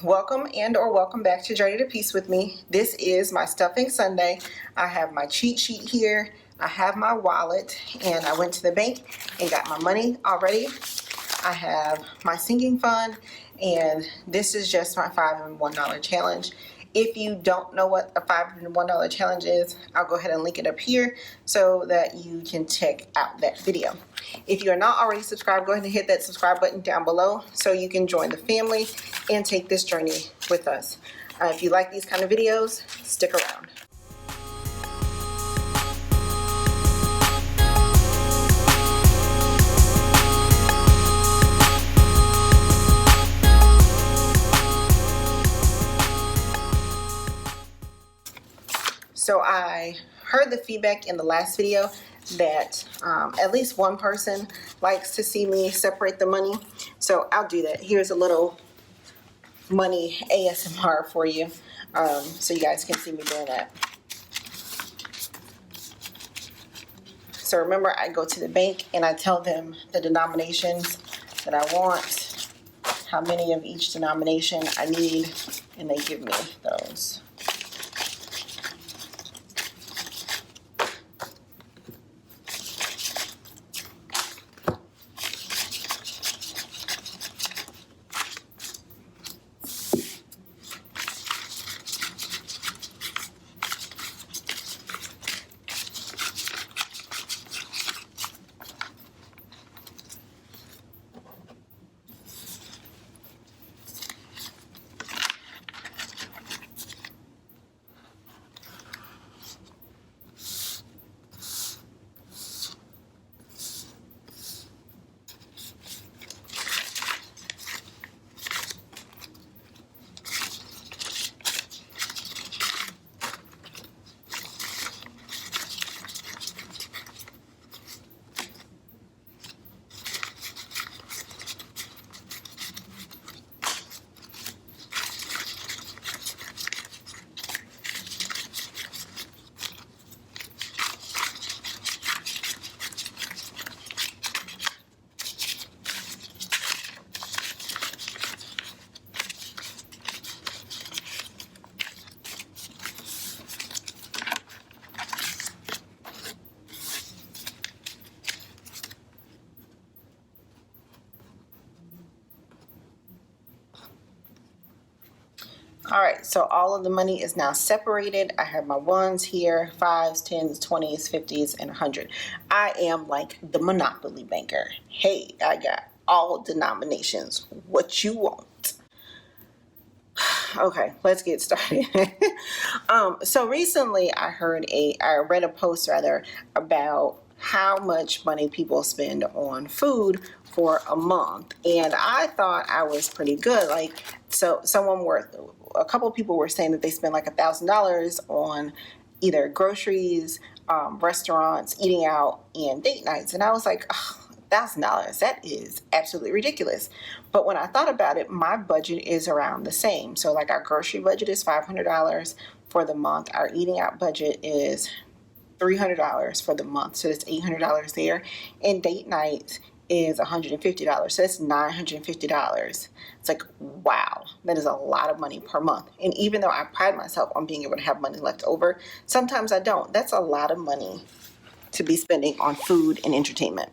Welcome or welcome back to Journey to Peace with me. This is my stuffing Sunday. I have my cheat sheet here. I have my wallet, and I went to the bank and got my money already. I have my sinking fund, and this is just my $5 and $1 challenge. If you don't know what a $5 and $1 challenge is, I'll go ahead and link it up here so that you can check out that video. If you are not already subscribed, go ahead and hit that subscribe button down below so you can join the family and take this journey with us. If you like these kind of videos, stick around. So I heard the feedback in the last video that at least one person likes to see me separate the money. So I'll do that. Here's a little money ASMR for you, so you guys can see me doing that. So remember, I go to the bank and I tell them the denominations that I want, how many of each denomination I need, and they give me those. All right, so all of the money is now separated. I have my ones here, 5s, 10s, 20s, 50s, and 100. I am like the Monopoly banker. Hey, I got all denominations. What you want? Okay, let's get started. So recently I read a post about how much money people spend on food for a month, and I thought I was pretty good. A couple of people were saying that they spend like $1,000 on either groceries, restaurants, eating out, and date nights, and I was like, $1,000, that is absolutely ridiculous. But when I thought about it, my budget is around the same. So like our grocery budget is $500 for the month. Our eating out budget is $300 for the month. So that's $800 there. And date night is $150. So that's $950. It's like, wow, that is a lot of money per month. And even though I pride myself on being able to have money left over, sometimes I don't. That's a lot of money to be spending on food and entertainment.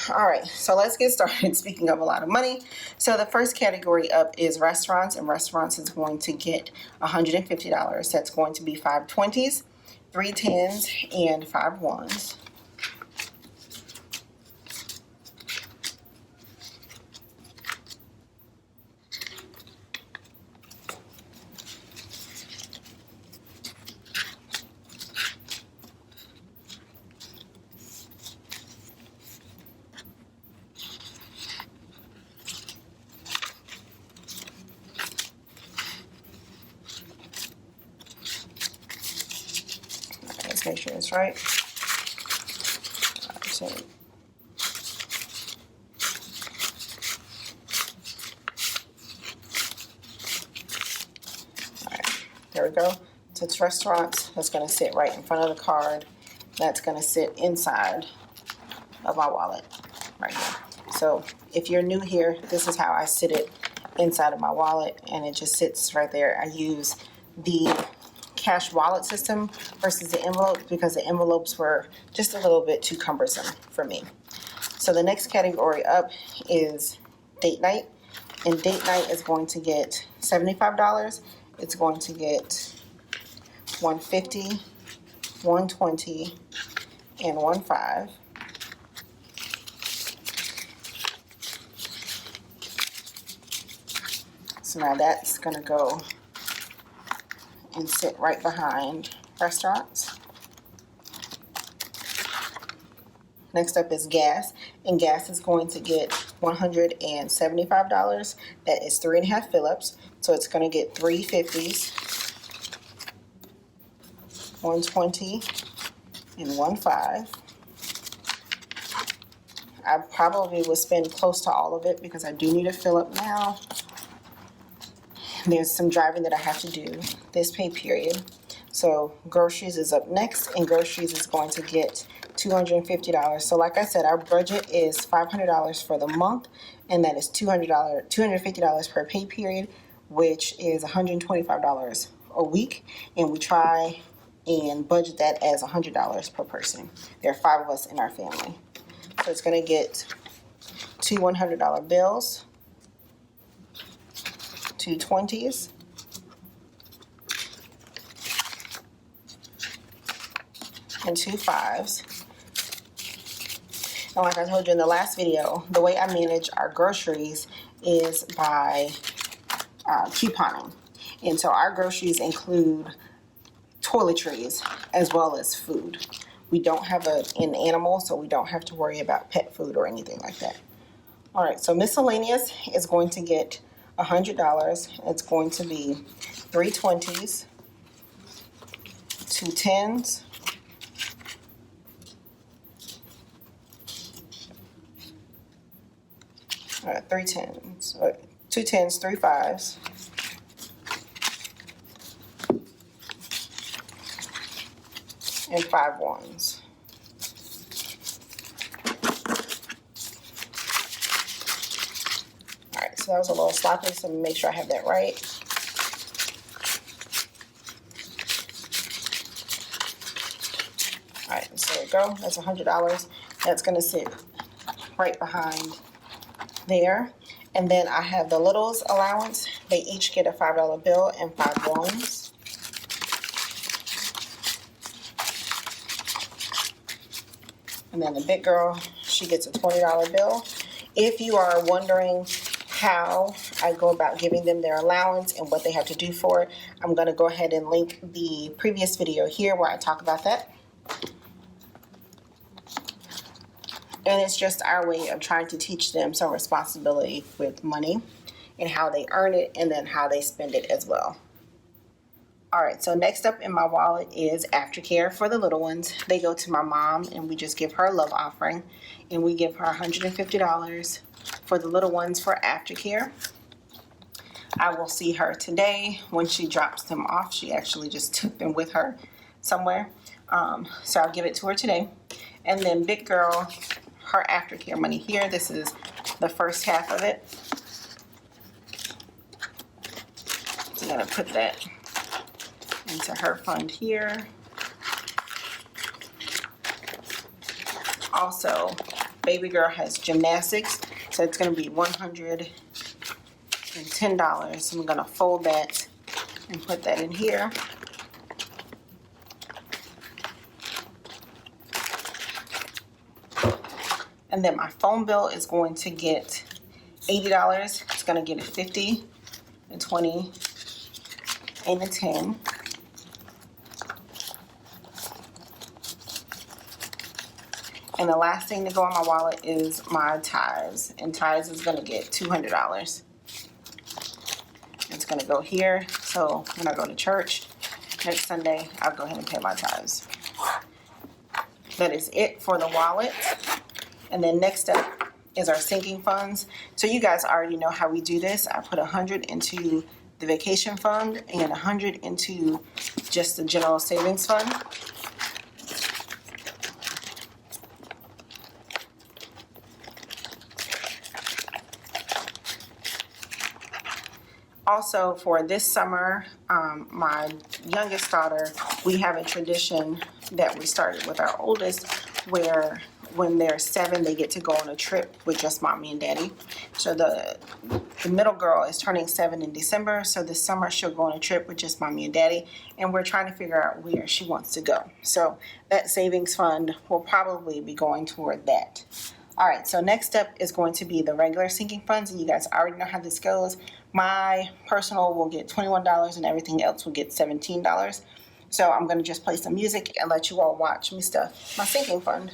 All right, so let's get started. Speaking of a lot of money, so the first category up is restaurants, and restaurants is going to get $150. That's going to be 5 20s, 3 10s, and 5 1s. Let's make sure it's right. So there we go. So it's restaurants. That's going to sit right in front of the card. That's going to sit inside of my wallet right here. So if you're new here, this is how I sit it inside of my wallet, and it just sits right there. I use the cash wallet system versus the envelopes because the envelopes were just a little bit too cumbersome for me. So the next category up is date night, and date night is going to get $75. It's going to get $150, $120, and $15. So now that's going to go and sit right behind restaurants. Next up is gas, and gas is going to get $175. That is 3.5 fill-ups, so it's going to get 3 50s, 120, and 15. I probably will spend close to all of it because I do need a fill-up now. There's some driving that I have to do this pay period. So groceries is up next, and groceries is going to get $250. So like I said, our budget is $500 for the month, and that is $250 per pay period, which is $125 a week. And we try and budget that as $100 per person. There are 5 of us in our family. So it's going to get 2 $100 bills, 2 20s, and 2 5s. And like I told you in the last video, the way I manage our groceries is by couponing. And so our groceries include toiletries as well as food. We don't have an animal, so we don't have to worry about pet food or anything like that. All right, so miscellaneous is going to get $100. It's going to be 3 20s, 2 10s, all right, 3 10s, 2 10s, 3 5s, and 5 1s. All right, so that was a little sloppy, so make sure I have that right. All right, so there we go. That's $100. That's going to sit right behind there. And then I have the littles allowance. They each get a $5 bill and 5 1s. And then the big girl, she gets a $20 bill. If you are wondering how I go about giving them their allowance and what they have to do for it, I'm going to go ahead and link the previous video here where I talk about that. And it's just our way of trying to teach them some responsibility with money and how they earn it and then how they spend it as well. All right, so next up in my wallet is aftercare for the little ones. They go to my mom, and we just give her a love offering, and we give her $150 for the little ones for aftercare. I will see her today when she drops them off. She actually just took them with her somewhere, so I'll give it to her today. And then big girl, her aftercare money here. This is the first half of it. So I'm gonna put that into her fund here. Also, baby girl has gymnastics, so it's going to be $110. So I'm going to fold that and put that in here. And then my phone bill is going to get $80. It's going to get a 50, a 20, and a 10. And the last thing to go in my wallet is my tithes. And tithes is going to get $200. It's going to go here. So when I go to church next Sunday, I'll go ahead and pay my tithes. That is it for the wallet. And then next up is our sinking funds. So you guys already know how we do this. I put 100 into the vacation fund and 100 into just the general savings fund. Also, for this summer, my youngest daughter, we have a tradition that we started with our oldest, where when they're 7, they get to go on a trip with just mommy and daddy. So the middle girl is turning 7 in December, so this summer she'll go on a trip with just mommy and daddy, and we're trying to figure out where she wants to go. So that savings fund will probably be going toward that. All right, so next up is going to be the regular sinking funds, and you guys already know how this goes. My personal will get $21 and everything else will get $17. So I'm going to just play some music and let you all watch me stuff my sinking fund.